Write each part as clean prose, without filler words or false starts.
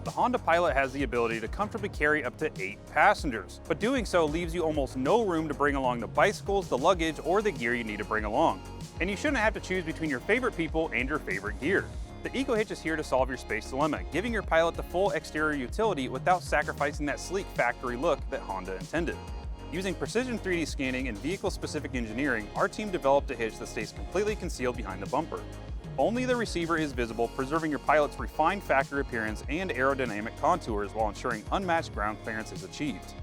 The Honda Pilot has the ability to comfortably carry up to 8 passengers, but doing so leaves you almost no room to bring along the bicycles, the luggage, or the gear you need to bring along. And you shouldn't have to choose between your favorite people and your favorite gear. The EcoHitch is here to solve your space dilemma, giving your Pilot the full exterior utility without sacrificing that sleek factory look that Honda intended. Using precision 3D scanning and vehicle-specific engineering, our team developed a hitch that stays completely concealed behind the bumper. Only the receiver is visible, preserving your Pilot's refined factory appearance and aerodynamic contours while ensuring unmatched ground clearance is achieved.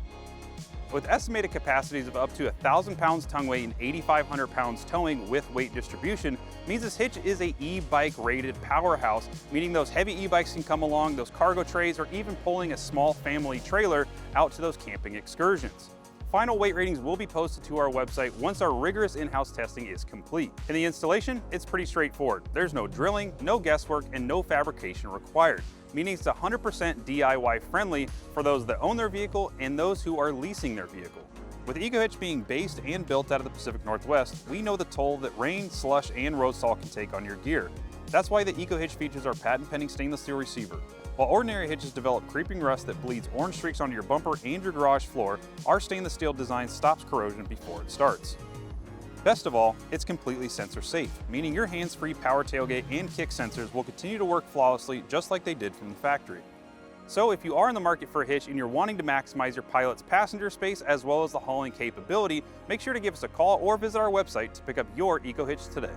With estimated capacities of up to 1,000 pounds tongue weight and 8,500 pounds towing with weight distribution, means this hitch is a e-bike rated powerhouse, meaning those heavy e-bikes can come along, those cargo trays, or even pulling a small family trailer out to those camping excursions. Final weight ratings will be posted to our website once our rigorous in-house testing is complete. In the installation, it's pretty straightforward. There's no drilling, no guesswork, and no fabrication required, meaning it's 100% DIY friendly for those that own their vehicle and those who are leasing their vehicle. With EcoHitch being based and built out of the Pacific Northwest, we know the toll that rain, slush, and road salt can take on your gear. That's why the EcoHitch features our patent-pending stainless steel receiver. While ordinary hitches develop creeping rust that bleeds orange streaks onto your bumper and your garage floor, our stainless steel design stops corrosion before it starts. Best of all, it's completely sensor safe, meaning your hands-free power tailgate and kick sensors will continue to work flawlessly just like they did from the factory. So if you are in the market for a hitch and you're wanting to maximize your Pilot's passenger space as well as the hauling capability, make sure to give us a call or visit our website to pick up your EcoHitch today.